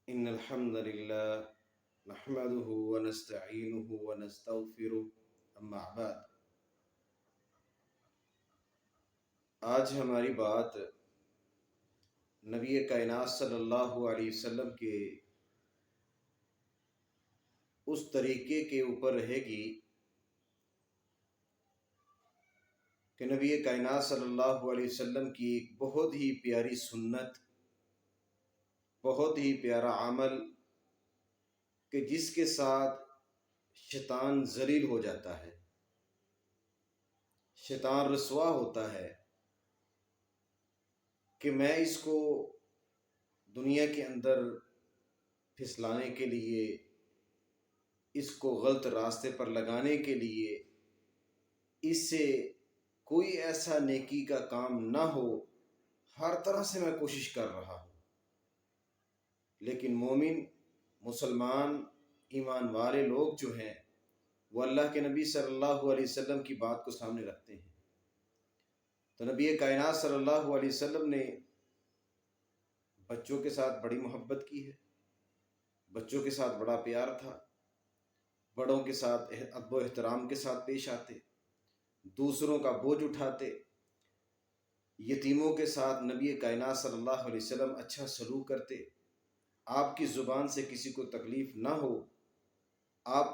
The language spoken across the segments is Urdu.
إن الحمد لله نحمده ونستعينه ونستغفره أما بعد. آج ہماری بات نبی کائنات صلی اللہ علیہ وسلم کے اس طریقے کے اوپر رہے گی کہ نبی کائنات صلی اللہ علیہ وسلم کی ایک بہت ہی پیاری سنت، بہت ہی پیارا عمل کہ جس کے ساتھ شیطان ذلیل ہو جاتا ہے، شیطان رسوا ہوتا ہے کہ میں اس کو دنیا کے اندر پھسلانے کے لیے، اس کو غلط راستے پر لگانے کے لیے، اس سے کوئی ایسا نیکی کا کام نہ ہو، ہر طرح سے میں کوشش کر رہا ہوں. لیکن مومن، مسلمان، ایمان والے لوگ جو ہیں وہ اللہ کے نبی صلی اللہ علیہ وسلم کی بات کو سامنے رکھتے ہیں. تو نبی کائنات صلی اللہ علیہ وسلم نے بچوں کے ساتھ بڑی محبت کی ہے، بچوں کے ساتھ بڑا پیار تھا، بڑوں کے ساتھ ادب و احترام کے ساتھ پیش آتے، دوسروں کا بوجھ اٹھاتے، یتیموں کے ساتھ نبی کائنات صلی اللہ علیہ وسلم اچھا سلوک کرتے. آپ کی زبان سے کسی کو تکلیف نہ ہو، آپ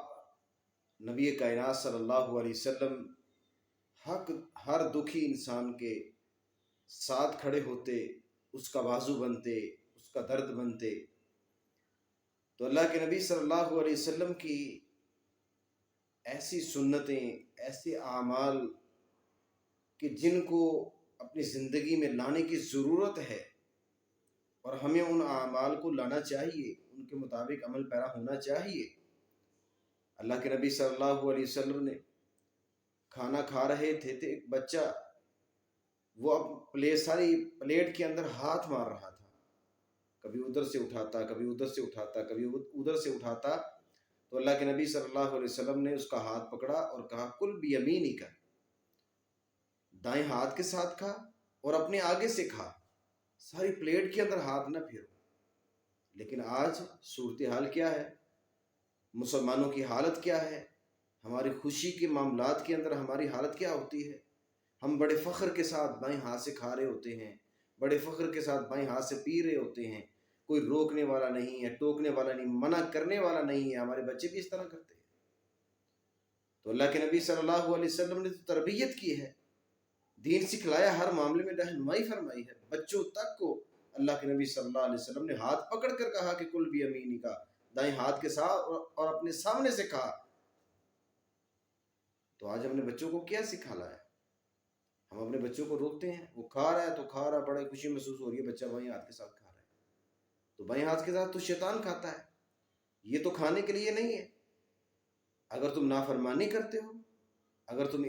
نبی کائنات صلی اللہ علیہ وسلم ہر دکھی انسان کے ساتھ کھڑے ہوتے، اس کا بازو بنتے، اس کا درد بنتے. تو اللہ کے نبی صلی اللہ علیہ وسلم کی ایسی سنتیں، ایسے اعمال کہ جن کو اپنی زندگی میں لانے کی ضرورت ہے اور ہمیں ان اعمال کو لانا چاہیے، ان کے مطابق عمل پیرا ہونا چاہیے. اللہ کے نبی صلی اللہ علیہ وسلم نے کھانا کھا رہے تھے تو ایک بچہ وہ ساری پلیٹ کے اندر ہاتھ مار رہا تھا، کبھی ادھر سے اٹھاتا، کبھی ادھر سے اٹھاتا، کبھی ادھر سے اٹھاتا. تو اللہ کے نبی صلی اللہ علیہ وسلم نے اس کا ہاتھ پکڑا اور کہا کل بیمینک، دائیں ہاتھ کے ساتھ کھا اور اپنے آگے سے کھا، ساری پلیٹ کے اندر ہاتھ نہ پھیرو. لیکن آج صورتحال کیا ہے، مسلمانوں کی حالت کیا ہے، ہماری خوشی کے معاملات کے اندر ہماری حالت کیا ہوتی ہے؟ ہم بڑے فخر کے ساتھ بائیں ہاتھ سے کھا رہے ہوتے ہیں، بڑے فخر کے ساتھ بائیں ہاتھ سے پی رہے ہوتے ہیں، کوئی روکنے والا نہیں ہے، ٹوکنے والا نہیں، منع کرنے والا نہیں ہے. ہمارے بچے بھی اس طرح کرتے ہیں. تو اللہ کے نبی صلی اللہ علیہ وسلم نے تو تربیت کی ہے، دین سکھلایا، ہر معاملے میں رہنمائی فرمائی ہے. بچوں تک کو اللہ کے نبی صلی اللہ علیہ وسلم نے ہاتھ پکڑ کر کہا کہ کل بیمینک، دائیں ہاتھ کے ساتھ اور اپنے سامنے سے کھا. تو آج ہم نے بچوں کو کیا سکھانا ہے؟ ہم اپنے بچوں کو روکتے ہیں، وہ کھا رہا ہے تو کھا رہا ہے، بڑی خوشی محسوس ہو رہی ہے، بچہ بائیں ہاتھ کے ساتھ کھا رہا ہے. تو بائیں ہاتھ کے ساتھ تو شیطان کھاتا ہے، یہ تو کھانے کے لیے نہیں ہے. اگر تم نافرمانی کرتے ہو، اگر تم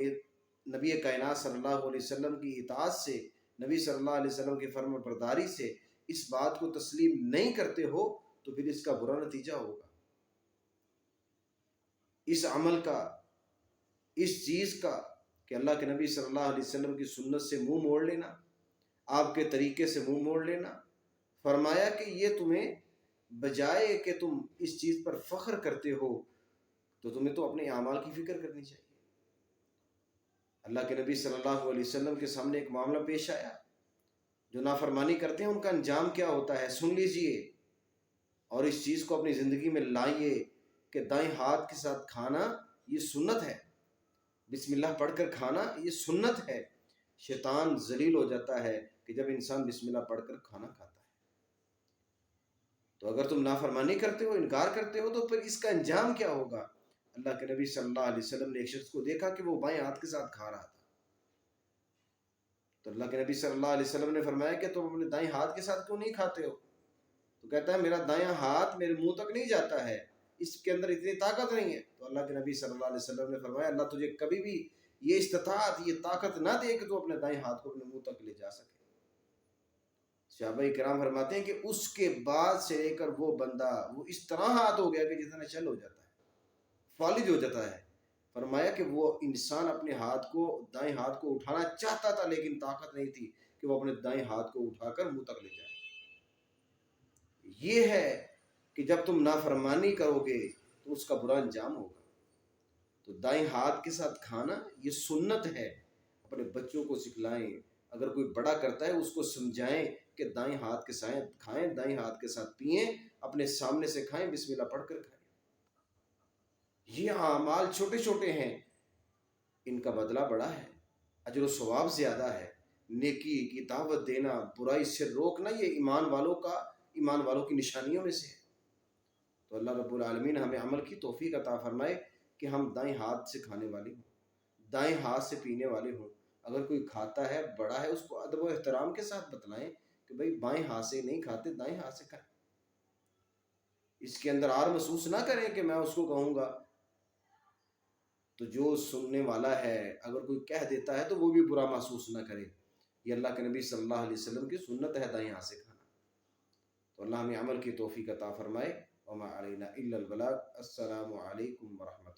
نبی کائنات صلی اللہ علیہ وسلم کی اطاعت سے، نبی صلی اللہ علیہ وسلم کی فرما برداری سے اس بات کو تسلیم نہیں کرتے ہو تو پھر اس کا برا نتیجہ ہوگا. اس عمل کا، اس چیز کا کہ اللہ کے نبی صلی اللہ علیہ وسلم کی سنت سے منہ موڑ لینا، آپ کے طریقے سے منہ موڑ لینا، فرمایا کہ یہ تمہیں بجائے کہ تم اس چیز پر فخر کرتے ہو تو تمہیں تو اپنے اعمال کی فکر کرنی چاہیے. اللہ کے نبی صلی اللہ علیہ وسلم کے سامنے ایک معاملہ پیش آیا، جو نافرمانی کرتے ہیں ان کا انجام کیا ہوتا ہے، سن لیجئے اور اس چیز کو اپنی زندگی میں لائیے کہ دائیں ہاتھ کے ساتھ کھانا یہ سنت ہے، بسم اللہ پڑھ کر کھانا یہ سنت ہے. شیطان ذلیل ہو جاتا ہے کہ جب انسان بسم اللہ پڑھ کر کھانا کھاتا ہے. تو اگر تم نافرمانی کرتے ہو، انکار کرتے ہو تو پھر اس کا انجام کیا ہوگا؟ اللہ کے نبی صلی اللہ علیہ وسلم نے ایک شخص کو دیکھا کہ وہ بائیں ہاتھ کے ساتھ کھا رہا تھا. تو اللہ کے نبی صلی اللہ علیہ وسلم نے فرمایا کہ تم اپنے دائیں ہاتھ کے ساتھ کیوں نہیں کھاتے ہو؟ تو کہتا ہے میرا دایاں ہاتھ میرے منہ تک نہیں جاتا ہے، اس کے اندر اتنی طاقت نہیں ہے. تو اللہ کے نبی صلی اللہ علیہ وسلم نے فرمایا اللہ تجھے کبھی بھی یہ استطاعت، یہ طاقت نہ دے کہ تو اپنے دائیں ہاتھ کو اپنے منہ تک لے جا سکے. صحابہ کرام فرماتے ہیں کہ اس کے بعد سے لے کر وہ بندہ وہ اس طرح ہاتھ ہو گیا کہ جتنا چل ہو جاتا ہے، فالج ہو جاتا ہے. فرمایا کہ وہ انسان اپنے ہاتھ کو، دائیں ہاتھ کو اٹھانا چاہتا تھا لیکن طاقت نہیں تھی کہ وہ اپنے دائیں ہاتھ کو اٹھا کر منہ تک لے جائے. یہ ہے کہ جب تم نافرمانی کرو گے تو اس کا برا انجام ہوگا۔ تو دائیں ہاتھ کے ساتھ کھانا یہ سنت ہے، اپنے بچوں کو سکھلائیں، اگر کوئی بڑا کرتا ہے اس کو سمجھائیں کہ دائیں ہاتھ کے ساتھ کھائیں، دائیں ہاتھ کے ساتھ پئیں، اپنے سامنے سے کھائیں، بسم اللہ پڑھ کر کھائیں۔ یہ اعمال چھوٹے چھوٹے ہیں، ان کا بدلہ بڑا ہے، اجر و ثواب زیادہ ہے۔ نیکی کی دعوت دینا، برائی سے روکنا، یہ ایمان والوں کی نشانیوں میں سے ہے۔ تو اللہ رب العالمین ہمیں عمل کی توفیق عطا فرمائے کہ ہم دائیں ہاتھ سے کھانے والے ہوں، دائیں ہاتھ سے پینے والے ہوں۔ اگر کوئی کھاتا ہے، بڑا ہے، اس کو ادب و احترام کے ساتھ بتلائیں کہ بھائی بائیں ہاتھ سے نہیں کھاتے، دائیں ہاتھ سے کھائیں۔ اس کے اندر آر محسوس نہ کریں کہ میں اس کو کہوں گا، تو جو سننے والا ہے اگر کوئی کہہ دیتا ہے تو وہ بھی برا محسوس نہ کرے۔ یہ اللہ کے نبی صلی اللہ علیہ وسلم کی سنت ہے دائیں ہاتھ سے کھانا۔ تو اللہ ہمیں عمل کی توفیق عطا فرمائے۔ وما علینا الا البلاغ۔ السلام علیکم ورحمۃ اللہ۔